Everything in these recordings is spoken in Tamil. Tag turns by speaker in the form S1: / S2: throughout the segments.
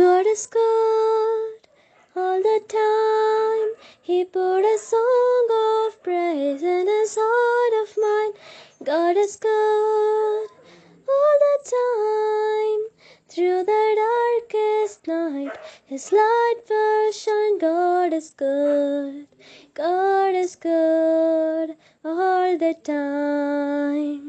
S1: God is good all the time. He put a song of praise in his heart of mine. God is good all the time. Through the darkest night, his light will shine. God is good. God is good all the time.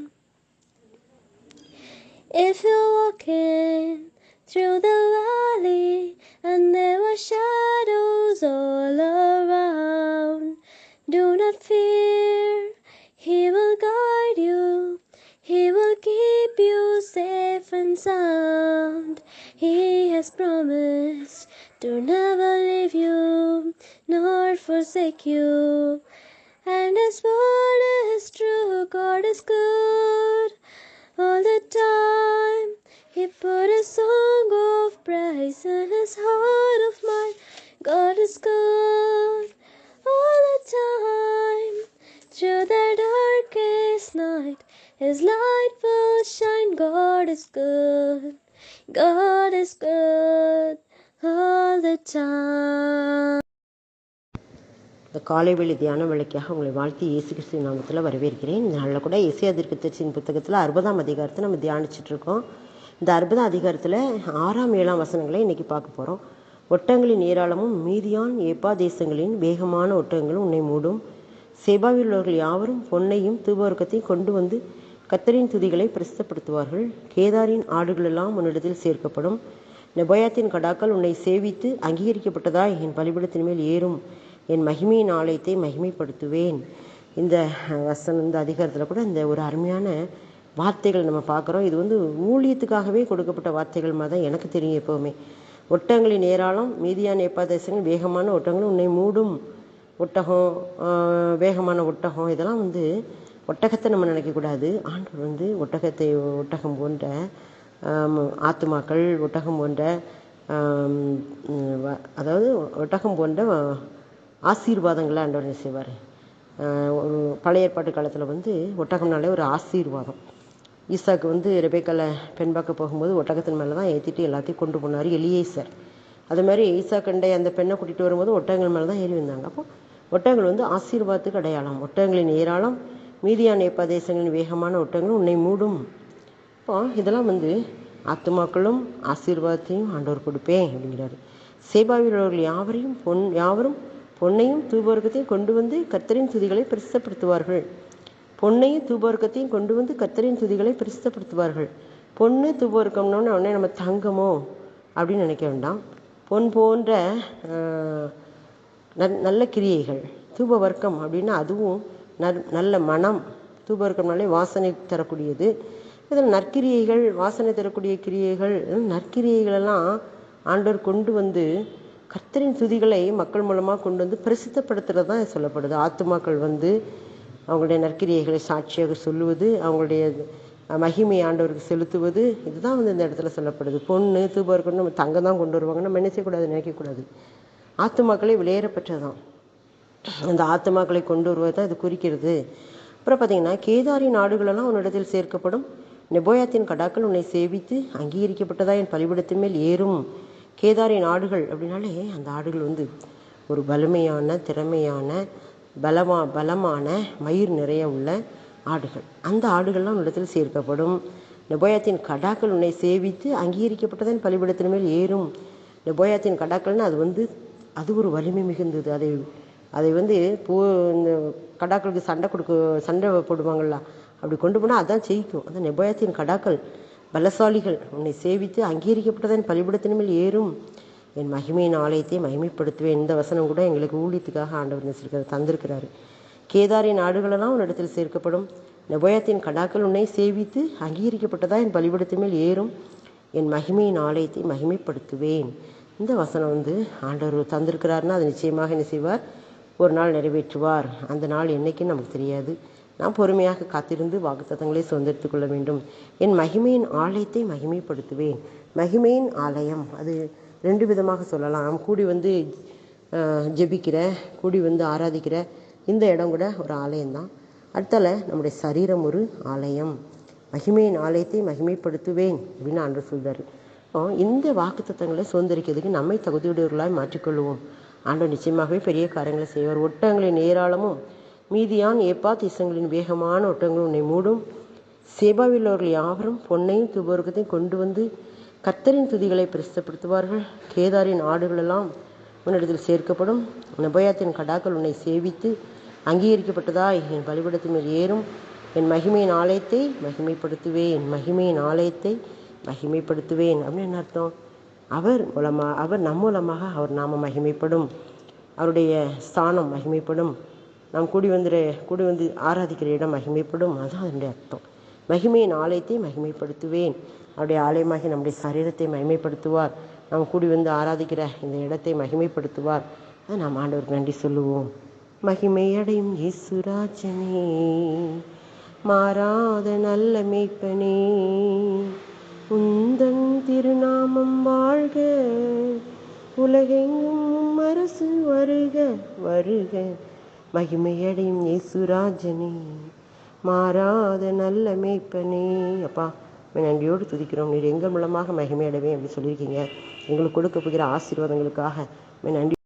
S1: If you're walking through the valley and there were shadows all around, do not fear, he will guide you, he will keep you safe and sound. He has promised to never leave you nor forsake you, and his word is true. God is good all the time. He put a song of praise in his heart of mine. God is good all the time. Through the darkest night, his light will shine. God is good. God is good all the time.
S2: இந்த காலை வேளை தியான வேலைக்காக உங்களை வாழ்த்தி இயேசு கிறிஸ்துவின் நாமத்தில் வரவேற்கிறேன். இந்த நாளில் கூட எசேக்கியேல் தீர்க்கதரிசியின் புத்தகத்தில் 60ஆம் அதிகாரத்தை நம்ம தியானிச்சுட்டு இருக்கோம். இந்த 60ஆம் அதிகாரத்தில் 6ஆம் 7ஆம் வசனங்களை இன்னைக்கு பார்க்க போகிறோம். ஒட்டகங்களின் ஏராளமும் மீதியான் ஏப்பா தேசங்களின் வேகமான ஒட்டகங்களும் உன்னை மூடும். சேபாவில் உள்ளவர்கள் யாவரும் பொன்னையும் தூபவர்க்கத்தையும் கொண்டு வந்து கர்த்தரின் துதிகளை பிரசித்தப்படுத்துவார்கள். கேதாரின் ஆடுகளெல்லாம் உன்னிடத்தில் சேர்க்கப்படும். நெபாயாத்தின் கடாக்கள் உன்னை சேவித்து அங்கீகரிக்கப்பட்டதாய் என் பலிபீடத்தின் மேல் ஏறும். என் மகிமையின் ஆலயத்தை மகிமைப்படுத்துவேன். இந்த இந்த அதிகாரத்தில் கூட இந்த ஒரு அருமையான வார்த்தைகள் நம்ம பார்க்குறோம். இது ஊழியத்துக்காகவே கொடுக்கப்பட்ட வார்த்தைகள் மாதிரி தான் எனக்கு தெரியும். எப்போவுமே ஒட்டகங்களின் ஏராளம் மீதியான ஏப்பா தேசங்கள் வேகமான ஒட்டகங்களும் உன்னை மூடும். ஒட்டகம், வேகமான ஒட்டகம், இதெல்லாம் ஒட்டகத்தை நம்ம நினைக்கக்கூடாது. ஆண்டவர் ஒட்டகம் போன்ற ஆத்துமாக்கள், ஒட்டகம் போன்ற அதாவது ஒட்டகம் போன்ற ஆசீர்வாதங்களை ஆண்டவர் என்ன செய்வார். பழைய ஏற்பாட்டு காலத்தில் ஒட்டகம்னாலே ஒரு ஆசீர்வாதம். ஈசாக்கு ரெபேக்கால பெண் பார்க்க போகும்போது ஒட்டகத்தின் மேலே தான் ஏற்றிட்டு எல்லாத்தையும் கொண்டு போனார் எலியேசர். அது மாதிரி ஈசாக்கண்டை அந்த பெண்ணை கூட்டிகிட்டு வரும்போது ஒட்டகங்கள் மேலே தான் ஏறி வந்தாங்க. அப்போ ஒட்டகங்கள் ஆசீர்வாதத்துக்கு அடையாளம். ஒட்டகங்களின் ஏராளம் மீதியான ஏப்பா தேசங்களின் வேகமான ஒட்டகங்களும் உன்னை மூடும். இப்போ இதெல்லாம் ஆத்துமாக்களும் ஆசீர்வாதத்தையும் ஆண்டவர் கொடுப்பேன் அப்படிங்கிறாரு. சேபாவில் உள்ளவர்கள் யாவரும் பொன்னையும் தூபவர்க்கத்தையும் கொண்டு வந்து கர்த்தரின் துதிகளை பிரசித்தப்படுத்துவார்கள். பொன்னையும் தூபவர்க்கத்தையும் கொண்டு வந்து கர்த்தரின் துதிகளை பிரசித்தப்படுத்துவார்கள். பொண்ணு தூபவர்க்கம்னோன்னு உடனே நம்ம தங்கமோ அப்படின்னு நினைக்க வேண்டாம். பொன் போன்ற நல்ல கிரியைகள். தூபவர்க்கம் அப்படின்னா அதுவும் நல்ல மனம். தூபவர்க்கம்னாலே வாசனை தரக்கூடியது. இதில் நற்கிரியைகள், வாசனை தரக்கூடிய கிரியைகள், நற்கிரியைகளெல்லாம் ஆண்டவர் கொண்டு வந்து கர்த்தரின் துதிகளை மக்கள் மூலமாக கொண்டு வந்து பிரசித்தப்படுத்துறது தான் சொல்லப்படுது. ஆத்துமாக்கள் அவங்களுடைய நற்கிரியைகளை சாட்சியாக சொல்லுவது, அவங்களுடைய மகிமை ஆண்டவருக்கு செலுத்துவது, இதுதான் இந்த இடத்துல சொல்லப்படுது. பொண்ணு தூபவர்க்கம் நம்ம தங்கம் தான் கொண்டு வருவாங்க, நம்ம என்ன செய்யக்கூடாது, நினைக்கக்கூடாது. ஆத்துமாக்களை விலையேறப்பட்டதான். அந்த ஆத்துமாக்களை கொண்டு வருவது தான் இது குறிக்கிறது. அப்புறம் பார்த்தீங்கன்னா, கேதாரின் ஆடுகளெல்லாம் உன்னிடத்தில் சேர்க்கப்படும். நெபாயாத்தின் கடாக்கள் உன்னை சேவித்து அங்கீகரிக்கப்பட்டதா என் பலிபீடத்தின் மேல் ஏறும். கேதாரின் ஆடுகள் அப்படின்னாலே அந்த ஆடுகள் ஒரு வலிமையான, திறமையான, பலமான மயிர் நிறைய உள்ள ஆடுகள். அந்த ஆடுகள்லாம் உன்னிடத்தில் சேர்க்கப்படும். நெபாயாத்தின் கடாக்கள் உன்னை சேவித்து அங்கீகரிக்கப்பட்டதா என் பலிபீடத்தின் மேல் ஏறும். நெபாயாத்தின் கடாக்கள்னு அது ஒரு வலிமை மிகுந்தது. அதை இந்த கடாக்களுக்கு சண்டை போடுவாங்கள்ல, அப்படி கொண்டு போனால் அதான் ஜெயிக்கும். அந்த நெபாயாத்தின் கடாக்கள் பலசாலிகள் உன்னை சேவித்து அங்கீகரிக்கப்பட்டதன் பலிபீடத்தின் மேல் ஏறும். என் மகிமையின் ஆலயத்தை மகிமைப்படுத்துவேன். இந்த வசனம் கூட எங்களுக்கு ஊழியத்துக்காக ஆண்டவர் தந்திருக்கிறாரு. கேதாரின் ஆடுகளெல்லாம் உன்னிடத்தில் சேர்க்கப்படும். நெபாயாத்தின் கடாக்கள் உன்னை சேவித்து அங்கீகரிக்கப்பட்டதா என் பலிபீடத்தின் மேல் ஏறும். என் மகிமையின் ஆலயத்தை மகிமைப்படுத்துவேன். இந்த வசனம் ஆண்டவர் தந்திருக்கிறாருன்னா அது நிச்சயமாக என்ன செய்வார், ஒரு நாள் நிறைவேற்றுவார். அந்த நாள் என்னைக்குன்னு நமக்கு தெரியாது. நாம் பொறுமையாக காத்திருந்து வாக்குத்தத்தங்களை சுதந்திரித்துக் கொள்ள வேண்டும். என் மகிமையின் ஆலயத்தை மகிமைப்படுத்துவேன். மகிமையின் ஆலயம் அது 2 விதமாக சொல்லலாம். நாம் கூடி ஜெபிக்கிற, கூடி ஆராதிக்கிற இந்த இடம் கூட ஒரு ஆலயம்தான். அடுத்தால நம்முடைய சரீரம் ஒரு ஆலயம். மகிமையின் ஆலயத்தை மகிமைப்படுத்துவேன் அப்படின்னு ஆண்டவர் சொல்றாரு. இந்த வாக்குத்தத்தங்களை சுதந்திரிக்கிறதுக்கு நம்மை தகுதியுடையவர்களாய் மாற்றிக்கொள்வோம். ஆண்டவர் நிச்சயமாகவே பெரிய காரியங்களை செய்வார். ஒட்டகங்களின் ஏராளமும் மீதியான் ஏப்பாத் தேசங்களின் வேகமான ஒட்டகங்களும் உன்னை மூடும். சேபாவில் உள்ளவர்கள் யாவரும் பொன்னையும் தூபவர்க்கத்தையும் கொண்டு வந்து கர்த்தரின் துதிகளை பிரசித்தப்படுத்துவார்கள். கேதாரின் ஆடுகளெல்லாம் உன்னிடத்தில் சேர்க்கப்படும். நெபாயாத்தின் கடாக்கள் உன்னை சேவித்து அங்கீகரிக்கப்பட்டதாய் என் பலிபீடத்தின் மேல் ஏறும். என் மகிமையின் ஆலயத்தை மகிமைப்படுத்துவேன், என் மகிமையின் ஆலயத்தை மகிமைப்படுத்துவேன் அப்படின்னு என்ன அர்த்தம்? அவர் நம் மூலமாக அவர் நாம மகிமைப்படும், அவருடைய ஸ்தானம் மகிமைப்படும், நாம் கூடி வந்து ஆராதிக்கிற இடம் மகிமைப்படும். அதுதான் அதனுடைய அர்த்தம். மகிமையின் ஆலயத்தை மகிமைப்படுத்துவேன். அவருடைய ஆலயமாகி நம்முடைய சரீரத்தை மகிமைப்படுத்துவார். நாம் கூடி வந்து ஆராதிக்கிற இந்த இடத்தை மகிமைப்படுத்துவார். அதை நாம் ஆண்டவருக்கு நன்றி சொல்லுவோம். மகிமையடையும் இயேசுராஜனே, மாறாத நல்ல மேய்ப்பனே, உந்தன் திருநாமம் வாழ்க, உலகெங்கும் அரசு வருக வருக. மகிமையடையும் இயேசுராஜனே, மாறாத நல்ல மேய்ப்பனே. அப்பா நன்றியோடு துதிக்கிறோம். நீர் எங்கள் மூலமாக மகிமையடைவேன் அப்படி சொல்லியிருக்கீங்க. எங்களுக்கு கொடுக்க போகிற ஆசீர்வாதங்களுக்காக நன்றி.